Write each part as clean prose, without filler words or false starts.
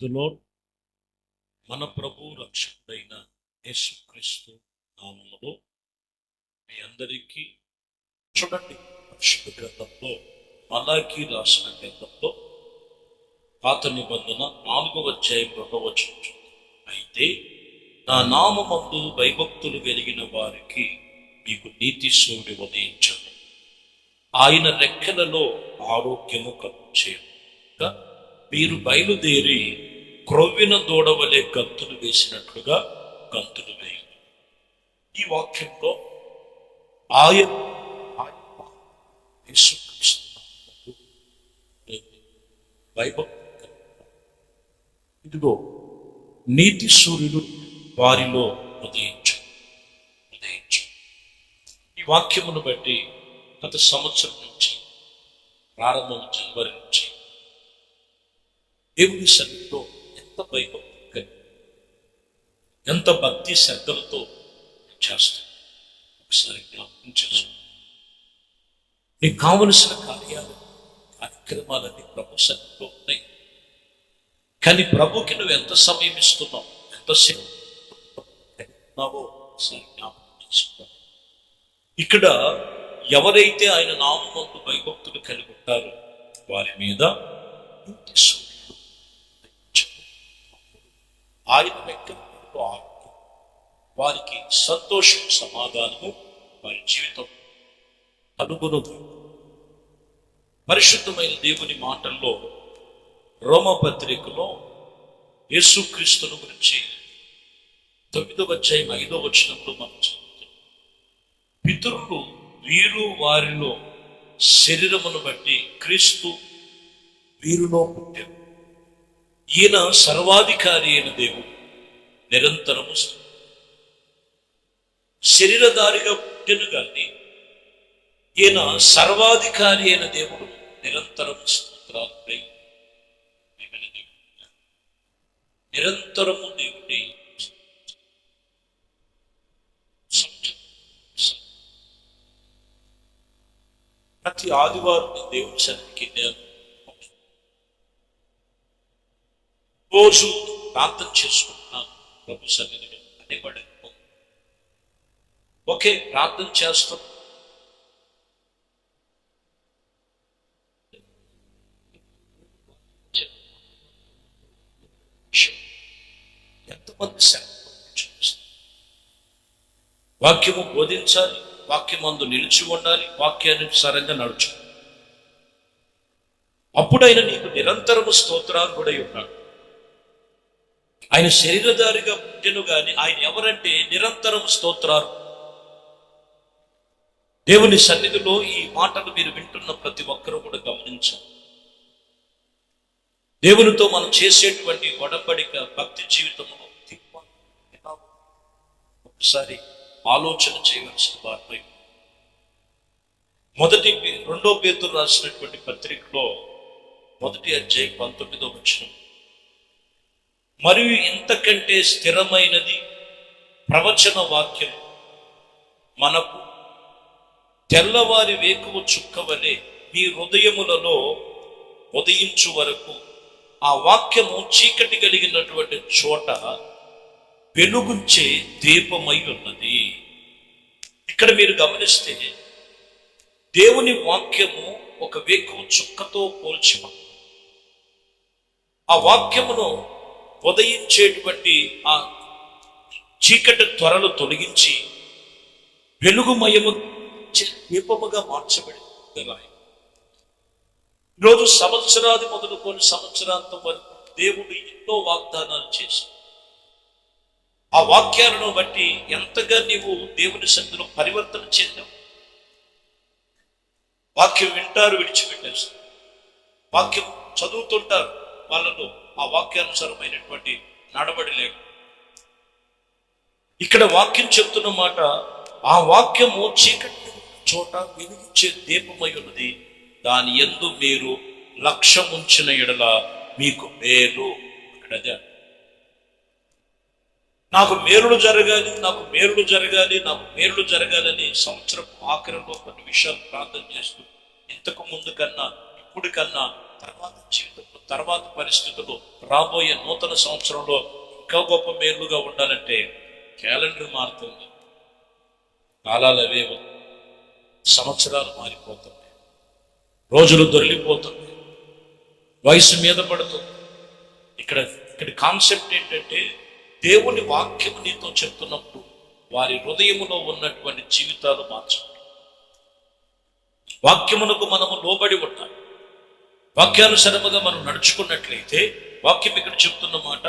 ప్రైజ్లో మన ప్రభు రక్షకుడైన యేసుక్రీస్తు నామములో మీ అందరికీ చూడండి. పరిశుద్ధ గ్రంథంలో మలాకీ రాసిన గ్రంథంలో పాత నిబంధన 4వ అధ్యాయం 2వ వచనం, అయితే నా నామమందు భయభక్తులు కలిగిన వారికి మీకు నీతి సూర్యుడు ఉదయించను, ఆయన రెక్కలలో ఆరోగ్యము కలుగచేయుగా మీరు బయలుదేరి క్రొవ్విన దూడవలే గంతులు వేసినట్లుగా గంతులు వేయండి. ఈ వాక్యంలో ఆయన ఇదిగో నీతి సూర్యుడు వారిలో ఉదయించు. ఈ వాక్యమును బట్టి గత సంవత్సరం నుంచి ప్రారంభం జనవరి నుంచి దేవుని సన్నిధిలో ఎంత భయభక్తి, ఎంత భక్తి శ్రద్ధలతో చేస్తాం. ఒకసారి జ్ఞాపకం చేసుకో. నీకు కావలసిన కార్యక్రమాలన్నీ ప్రభు సన్నిధిలో ఉన్నాయి, కానీ ప్రభుకి నువ్వు ఎంత సమయం ఇస్తున్నావు, ఎంతసేపు ఒకసారి జ్ఞాపకం చేసుకో. ఇక్కడ ఎవరైతే ఆయన నామమందు భయభక్తులు కలిగి ఉంటారో వారి మీద ఆయన వ్యక్తులు వారికి సంతోషం, సమాధానము వారి జీవితం కలుగును. పరిశుద్ధమైన దేవుని మాటల్లో రోమపత్రికలో యేసుక్రీస్తును గురించి 9వ అధ్యాయం 5వ వచనంలో మనం చదువుతాం. పితరులు వీరు వారిలో శరీరమును బట్టి క్రీస్తు వీరిలో పుట్టారు. ఈయన సర్వాధికారి అయిన దేవుడు, నిరంతరము శరీరధారిగా పుట్టెను కానీ ఈయన సర్వాధికారి అయిన దేవుడు, నిరంతరము స్తోత్రాలు. నిరంతరము దేవుడి ప్రతి ఆదివారం దేవుని సన్నిధికి రోజు ప్రార్థన చేసుకుంటున్నాను ప్రభు సన్నిధిలో అనేవాడు. ఓకే, ప్రార్థన చేస్తాం. ఎంతమంది వాక్యము బోధించాలి, వాక్యం అందు నిలిచి ఉండాలి, వాక్యానుసారంగా నడుచు. అప్పుడైనా నీకు నిరంతరము స్తోత్రాలు కూడా ఉన్నాడు. ఆయన శరీరధారిగా పుట్టెను గాని ఆయన ఎవరంటే నిరంతరం స్తోత్రాలు. దేవుని సన్నిధిలో ఈ మాటలు మీరు వింటున్న ప్రతి ఒక్కరూ కూడా గమనించాలి. దేవునితో మనం చేసేటువంటి ఒడంబడిక భక్తి జీవితంలో ఒకసారి ఆలోచన చేయవలసిన వారిపై 2వ పేతురు రాసినటువంటి పత్రికలో 1వ అధ్యాయం 19వ వచనం, మరియు ఇంతకంటే స్థిరమైనది ప్రవచన వాక్యం మనకు తెల్లవారి వేకువ చుక్క వలె మీ హృదయములలో ఉదయించు వరకు ఆ వాక్యము చీకటి కలిగినటువంటి చోట వెలుగుంచే దీపమై ఉన్నది. ఇక్కడ మీరు గమనిస్తే దేవుని వాక్యము ఒక వేకువ చుక్కతో పోల్చి ఆ వాక్యమును ఉదయించేటువంటి ఆ చీకటి త్వరలు తొలగించి వెలుగుమయము దీపముగా మార్చబడి. ఈరోజు సంవత్సరాది మొదలుకొని సంవత్సరాంతం వరకు దేవుడు ఎన్నో వాగ్దానాలు చేసి ఆ వాక్యాలను బట్టి ఎంతగా నీవు దేవుని సన్నిధిలో పరివర్తన చెందావు. వాక్యం వింటారు, విడిచిపెట్టేస్తారు. వాక్యం చదువుతుంటారు, వాళ్ళలో ఆ వాక్యానుసారమైనటువంటి నడబడి లేక. ఇక్కడ వాక్యం చెప్తున్న మాట, ఆ వాక్యము చీకటి చోట వెలిగించే దీపమై ఉన్నది, దాని యందు మీరు లక్ష్యం ఉంచిన ఎడల మీకు మేలు. అక్కడ నాకు మేలులు జరగాలి, నాకు మేలులు జరగాలి, నాకు మేలులు జరగాలని సంవత్సరం ఆఖరిలో కొన్ని విషయాలు ప్రార్థన చేస్తూ ఇంతకు ముందు కన్నా ఇప్పుడు కన్నా తర్వాత జీవితంలో, తర్వాత పరిస్థితులు, రాబోయే నూతన సంవత్సరంలో ఇంకా గొప్ప మేలుగా ఉండాలంటే క్యాలెండర్ మారుతుంది, కాలాలు అవే, సంవత్సరాలు మారిపోతున్నాయి, రోజులు దొరికిపోతుంది, వయసు మీద పడుతుంది. ఇక్కడ కాన్సెప్ట్ ఏంటంటే దేవుని వాక్యం నీతో చెప్తున్నప్పుడు వారి హృదయములో ఉన్నటువంటి జీవితాలు మార్చాలి. వాక్యమునకు మనము లోబడి ఉండాలి. వాక్యానుసరముగా మనం నడుచుకున్నట్లయితే, వాక్యం ఇక్కడ చెప్తున్న మాట,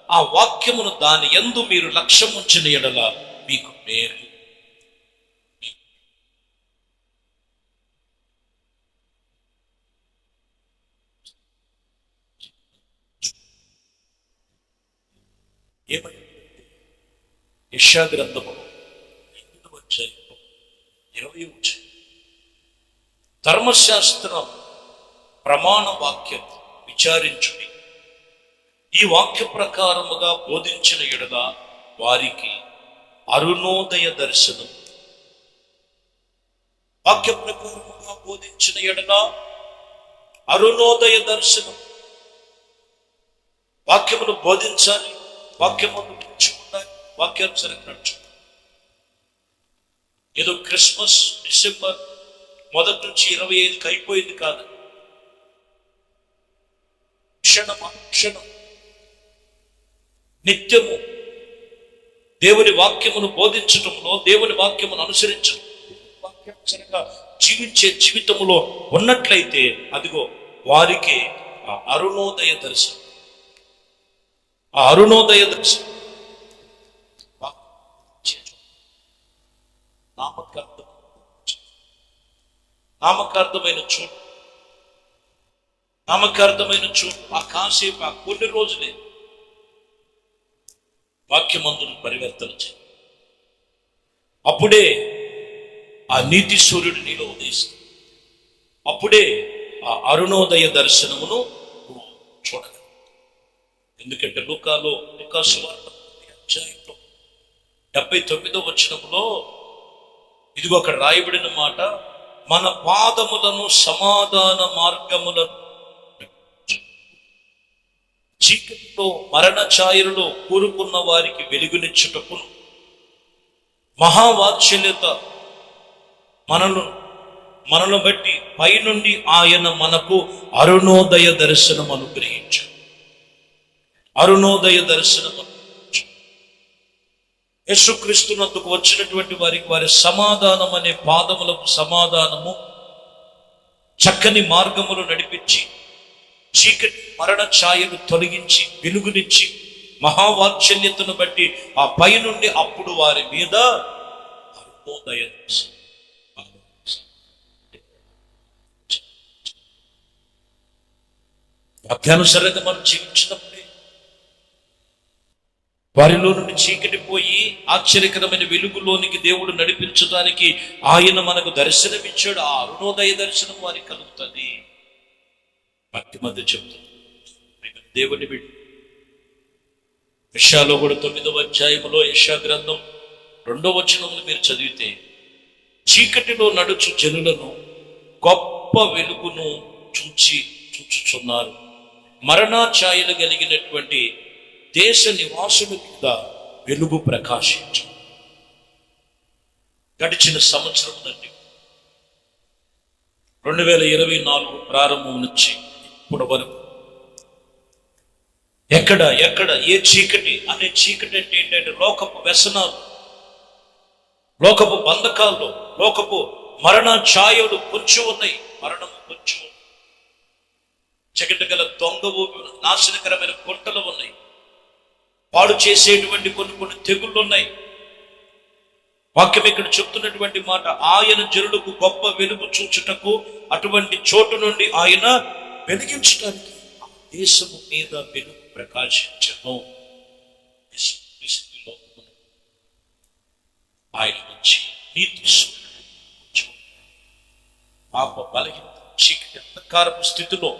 ఆ వాక్యమును దాని యందు మీరు లక్ష్యం ఉంచిన ఎడల మీకు మేలు. ఏమని యెషయా గ్రంథము 8:20 ధర్మశాస్త్రం ప్రమాణ వాక్యం విచారించుడి, ఈ వాక్య ప్రకారముగా బోధించిన ఎడల వారికి అరుణోదయ దర్శనం. వాక్య ప్రకారముగా బోధించిన ఎడల అరుణోదయ దర్శనం. వాక్యమును బోధించాలి, వాక్యమును ఉండాలి, వాక్యానుసరంగా నడుచుకోవాలి. ఏదో క్రిస్మస్ డిసెంబర్ 1 నుంచి 25కి అయిపోయింది కాదు. క్షణం నిత్యము దేవుని వాక్యమును బోధించటంలో, దేవుని వాక్యమును అనుసరించడం, వాక్యానుసరంగా జీవించే జీవితములో ఉన్నట్లయితే అదిగో వారికి ఆ అరుణోదయ దర్శనం. ఆ అరుణోదయ దర్శనం నామకార్థమైన చోటు ఆ కాసేపు, ఆ కొన్ని రోజులే వాక్యమందును పరివర్తన చేయి. అప్పుడే ఆ నీతి సూర్యుడు నీలో ఉదయిస్తుంది. అప్పుడే ఆ అరుణోదయ దర్శనమును చూడగలరు. ఎందుకంటే లూకాసు వార్త 79వ వచనములో ఇదిగో అక్కడ రాయబడిన మాట, మన పాదములను సమాధాన మార్గములను, చీకటిలో మరణ ఛాయలలో కూరుకున్న వారికి వెలుగునిచ్చుటకు మహావాత్సల్యత మనను బట్టి పైనుండి ఆయన మనకు అరుణోదయ దర్శనం అనుగ్రహించాడు. అరుణోదయ దర్శనం యేసుక్రీస్తునందుకు వచ్చినటువంటి వారికి వారి సమాధానం అనే పాదములకు సమాధానము, చక్కని మార్గములు నడిపించి, చీకటి మరణ ఛాయను తొలగించి వెలుగునిచ్చి, మహావాత్సల్యతను బట్టి ఆ పై నుండి అప్పుడు వారి మీద అరుణోదయ వాక్యానుసరంగా మనం జీవించినప్పుడే వారిలో నుండి చీకటి పోయి ఆశ్చర్యకరమైన వెలుగులోనికి దేవుడు నడిపించడానికి ఆయన మనకు దర్శనమిచ్చాడు. ఆ అరుణోదయ దర్శనం వారికి కలుగుతుంది. భక్తి మధ్య చెప్తుంది దేవుని బిడ్డ. యెషయాలో కూడా 9వ అధ్యాయంలో యెషయా గ్రంథం 2వ వచనములు మీరు చదివితే, చీకటిలో నడుచు జనులను గొప్ప వెలుగును చూచుచున్నారు, మరణ ఛాయలు కలిగినటువంటి దేశ నివాసుల మీద వెలుగు ప్రకాశించు. గడిచిన సంవత్సరం నుండి 2024 ప్రారంభం నుంచి ఇప్పుడు వరకు ఎక్కడ ఏ చీకటి అనే చీకటి అంటే ఏంటంటే లోకపు వ్యసనాలు, లోకపు బంధకాలు, లోకపు మరణ ఛాయలు కొంచెం ఉన్నాయి, మరణము కొంచెం, చీకటి గల దొంగవు, నాశనకరమైన గుంటలు ఉన్నాయి, పాడు చేసేటువంటి కొన్ని తెగుళ్ళు ఉన్నాయి. వాక్యం ఇక్కడ చెప్తున్నటువంటి మాట, ఆయన జనులకు గొప్ప వెలుగు చూచుటకు అటువంటి చోటు నుండి ఆయన వెలిగించడానికి దేశము మీద వెలుగు ప్రకాశించను. ఆయన వచ్చి నీతి పాప బలహీన చీకటి అంధకారపు స్థితిలో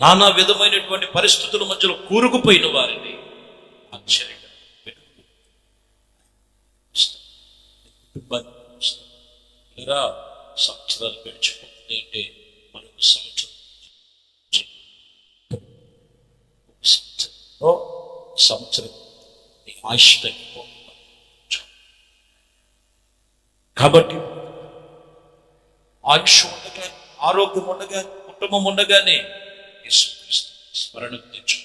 నానా విధమైనటువంటి పరిస్థితుల మధ్యలో కూరుకుపోయిన వారిని ఆశ్చర్యంగా సంవత్సరాలు గడిచిపోతుంది అంటే మనకు సంవత్సరం సంవత్సరం నీ ఆయుష్ తగ్గిపోతుంది. కాబట్టి ఆయుష్ ఉండగానే, ఆరోగ్యం ఉండగానే, కుటుంబం ఉండగానే యేసుక్రీస్తు స్మరణకు తెచ్చు.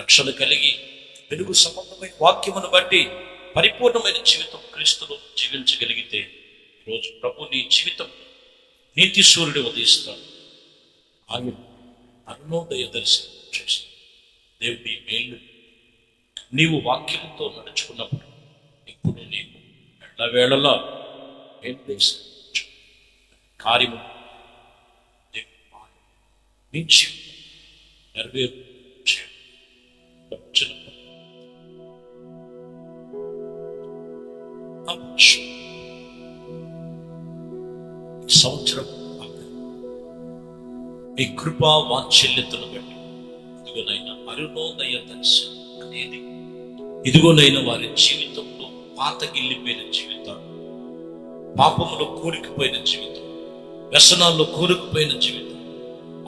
రక్షణ కలిగి వెలుగు సంబంధమైన వాక్యమును బట్టి పరిపూర్ణమైన జీవితం క్రీస్తులో జీవించగలిగితే ఈరోజు ప్రభు నీ జీవితం నీతి సూర్యుడు ఉదయిస్తాడు. ఆయన అరుణోదయ దర్శనం చేసి దేవుడి మేలు నీవు వాక్యంతో నడుచుకున్నప్పుడు ఇప్పుడు నీకు ఎల్లవేళలా మేలు దర్శించు. కార్యము నీ జీవితం నెరవేరు సంవత్సరం మీ కృపా వాత్సల్యతను బట్టి ఇదిగోనైనా అరుణోదయ దర్శనం అనేది ఇదిగోనైనా వారి జీవితంలో పాతగిల్లిపోయిన జీవితాలు, పాపములో కూరుకుపోయిన జీవితం, వ్యసనాల్లో కూరుకుపోయిన జీవితం,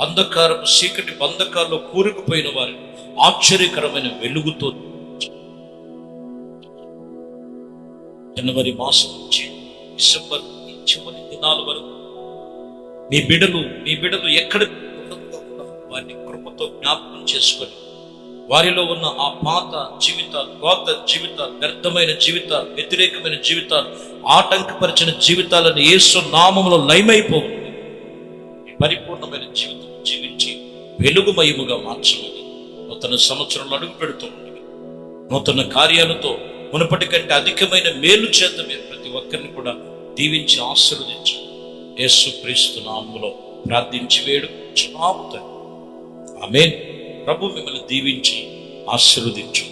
అంధకారపు చీకటి బంధకాల్లో కూరుకుపోయిన వారి ఆశ్చర్యకరమైన వెలుగుతో జనవరి మాసం నుంచి డిసెంబర్ చివరి దినాల వరకు మీ బిడ్డలు ఎక్కడ వారిని కృపతో జ్ఞాపకం చేసుకొని వారిలో ఉన్న ఆ పాత జీవితాలు, రోత జీవితాలు, వ్యర్థమైన జీవితాలు, వ్యతిరేకమైన జీవితాలు, ఆటంకపరిచిన జీవితాలను యేసు నామములో లయమైపోతుంది. పరిపూర్ణమైన జీవితం జీవించి వెలుగుమయముగా మార్చమని నూతన సంవత్సరంలో అడుగు పెడుతూ ఉంటుంది. నూతన కార్యాలతో మునుపటి కంటే అధికమైన మేలు చేత మీరు ప్రతి ఒక్కరిని కూడా దీవించి ఆశీర్వదించు. యేసుక్రీస్తు నామములో ప్రార్థించి వేడుకుంటున్నాము తండ్రి. ఆమేన్. ప్రభు మిమ్మల్ని దీవించి ఆశీర్వదించు.